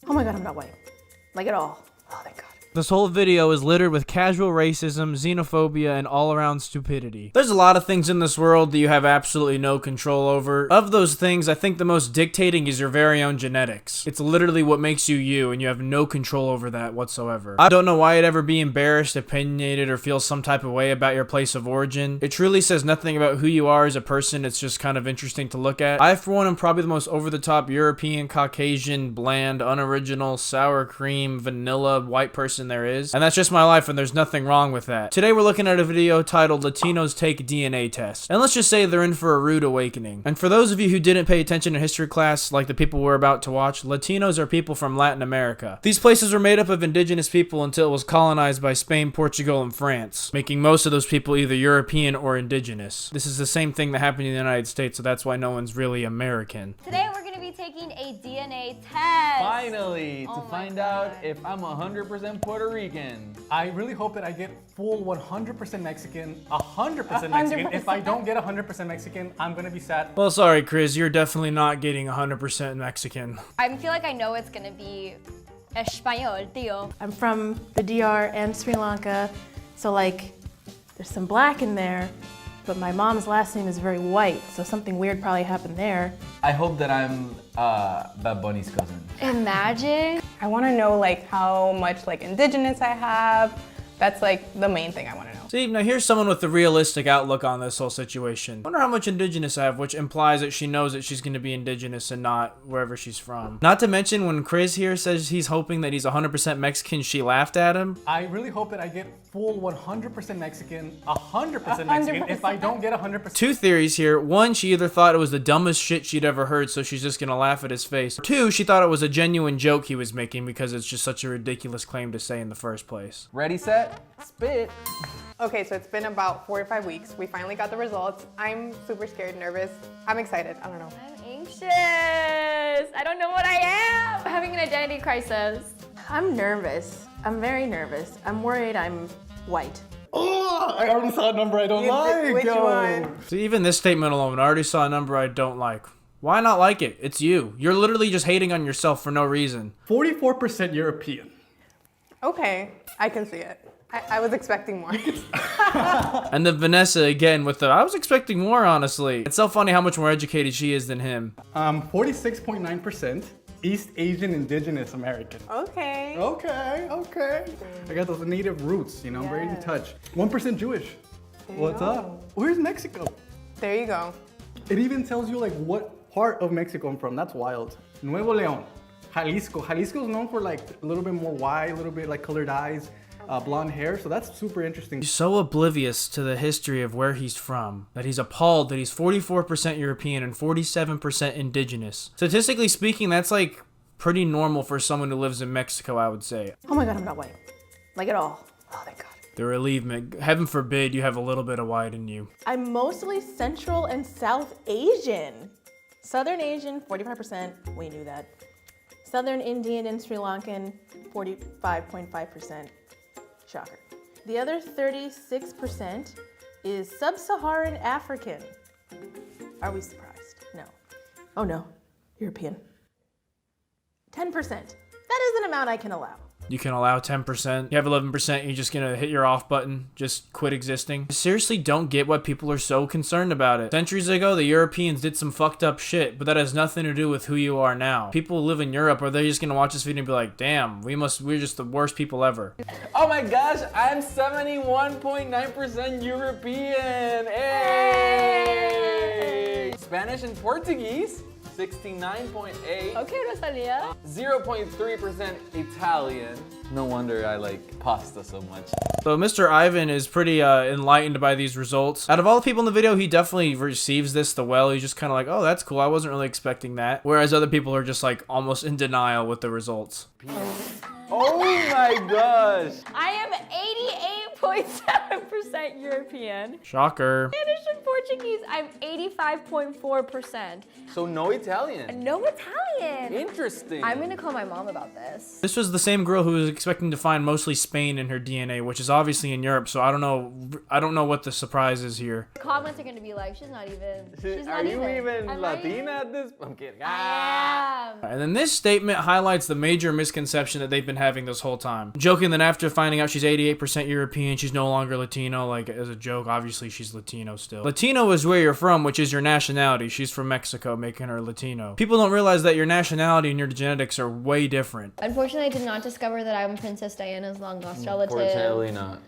Oh my god, I'm not white. Like at all. Oh, thank god. This whole video is littered with casual racism, xenophobia, and all-around stupidity. There's a lot of things in this world that you have absolutely no control over. Of those things, I think the most dictating is your very own genetics. It's literally what makes you you, and you have no control over that whatsoever. I don't know why you'd ever be embarrassed, opinionated, or feel some type of way about your place of origin. It truly says nothing about who you are as a person. It's just kind of interesting to look at. I, for one, am probably the most over-the-top European, Caucasian, bland, unoriginal, sour cream, vanilla, white person there is, and that's just my life, and there's nothing wrong with that. Today we're looking at a video titled Latinos Take DNA Test, and let's just say they're in for a rude awakening. And for those of you who didn't pay attention in history class, like the people we're about to watch, Latinos are people from Latin America. These places were made up of indigenous people until it was colonized by Spain, Portugal, and France, making most of those people either European or indigenous. This is the same thing that happened in the United States, so that's why no one's really American. Today we're going to be taking a DNA test. Finally, to find out if I'm 100% Puerto Rican. I really hope that I get full 100% Mexican, 100% Mexican. If I don't get 100% Mexican, I'm gonna be sad. Well, sorry, Chris, you're definitely not getting 100% Mexican. I feel like I know it's going to be Español, tío. I'm from the DR and Sri Lanka, so like, there's some black in there, but my mom's last name is very white, so something weird probably happened there. I hope that I'm Bad Bunny's cousin. Imagine. I want to know like how much like indigenous I have. That's like the main thing I want to know. See, now here's someone with a realistic outlook on this whole situation. Wonder how much indigenous I have, which implies that she knows that she's going to be indigenous and not wherever she's from. Not to mention when Chris here says he's hoping that he's 100% Mexican, she laughed at him. I really hope that I get full 100% Mexican, 100% Mexican. If I don't get 100%. Two theories here. One, she either thought it was the dumbest shit she'd ever heard, so she's just gonna laugh at his face. Two, she thought it was a genuine joke he was making because it's just such a ridiculous claim to say in the first place. Ready, set, spit. Okay, so it's been about 4 or 5 weeks. We finally got the results. I'm super scared, nervous. I'm excited. I don't know. I'm anxious. I don't know what I am. I'm having an identity crisis. I'm nervous. I'm very nervous. I'm worried I'm white. Oh, I already saw a number I don't like. Which one? So even this statement alone, I already saw a number I don't like. Why not like it? It's you. You're literally just hating on yourself for no reason. 44% European. Okay, I can see it. I was expecting more. And then Vanessa again with the, I was expecting more, honestly. It's so funny how much more educated she is than him. 46.9% East Asian Indigenous American. Okay. Okay. I got those native roots, you know, very in touch. 1% Jewish. What's up? Where's Mexico? There you go. It even tells you like what part of Mexico I'm from. That's wild. Nuevo León, Jalisco. Jalisco is known for like a little bit more white, a little bit like colored eyes, blonde hair. So that's super interesting. He's so oblivious to the history of where he's from that he's appalled that he's 44% European and 47% indigenous. Statistically speaking, that's like pretty normal for someone who lives in Mexico, I would say. Oh my god, I'm not white. Like at all. Oh, thank god. The relievement. Heaven forbid you have a little bit of white in you. I'm mostly Central and South Asian. Southern Asian, 45%. We knew that. Southern Indian and Sri Lankan, 45.5%. Shocker. The other 36% is Sub-Saharan African. Are we surprised? No. Oh no, European. 10%. That is an amount I can allow. You can allow 10%. You have 11%, you're just gonna hit your off button, just quit existing. I seriously don't get why people are so concerned about it. Centuries ago, the Europeans did some fucked up shit, but that has nothing to do with who you are now. People who live in Europe, are they just gonna watch this video and be like, damn, we're just the worst people ever. Oh my gosh, I'm 71.9% European. Hey! Spanish and Portuguese, 69.8. Okay, Rosalia. 0.3% Italian. No wonder I like pasta so much. So Mr. Ivan is pretty enlightened by these results. Out of all the people in the video, he definitely receives this the well. He's just kind of like, oh, that's cool. I wasn't really expecting that. Whereas other people are just like almost in denial with the results. Oh my gosh! I am 0.7% European. Shocker. Spanish and Portuguese, I'm 85.4%. So no Italian. No Italian. Interesting. I'm gonna call my mom about this. This was the same girl who was expecting to find mostly Spain in her DNA, which is obviously in Europe, so I don't know what the surprise is here. Comments are gonna be like, she's not even. She's Are not you even I'm not Latina at this? I'm kidding. I am. And then this statement highlights the major misconception that they've been having this whole time. Joking that after finding out she's 88% European, she's no longer Latino, like as a joke, obviously she's Latino still. Latino is where you're from, which is your nationality. She's from Mexico, making her Latino. People don't realize that your nationality and your genetics are way different. Unfortunately, I did not discover that I'm Princess Diana's long lost relative. Unfortunately not.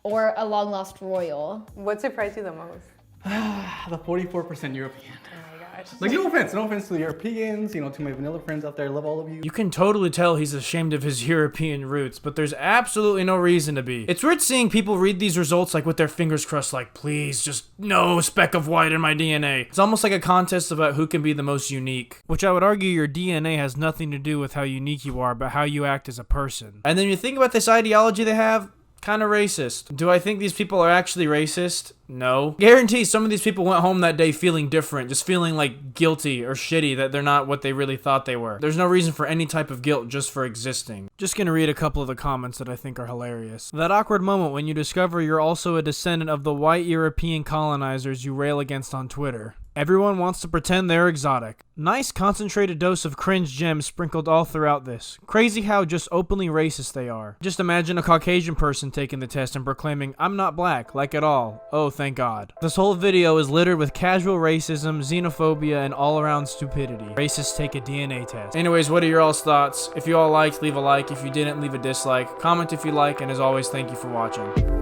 Or a long lost royal. What surprised you the most? The 44% European. Oh my gosh. Like, no offense to the Europeans, you know, to my vanilla friends out there, I love all of you. You can totally tell he's ashamed of his European roots, but there's absolutely no reason to be. It's weird seeing people read these results like with their fingers crossed, like, please, just no speck of white in my DNA. It's almost like a contest about who can be the most unique, which I would argue your DNA has nothing to do with how unique you are, but how you act as a person. And then you think about this ideology they have, kind of racist. Do I think these people are actually racist? No. Guarantee some of these people went home that day feeling different, just feeling like guilty or shitty that they're not what they really thought they were. There's no reason for any type of guilt just for existing. Just gonna read a couple of the comments that I think are hilarious. That awkward moment when you discover you're also a descendant of the white European colonizers you rail against on Twitter. Everyone wants to pretend they're exotic. Nice concentrated dose of cringe gems sprinkled all throughout this. Crazy how just openly racist they are. Just imagine a Caucasian person taking the test and proclaiming, I'm not black, like at all. Oh, thank God. This whole video is littered with casual racism, xenophobia, and all-around stupidity. Racists take a DNA test. Anyways, what are your all's thoughts? If you all liked, leave a like. If you didn't, leave a dislike. Comment if you like, and as always, thank you for watching.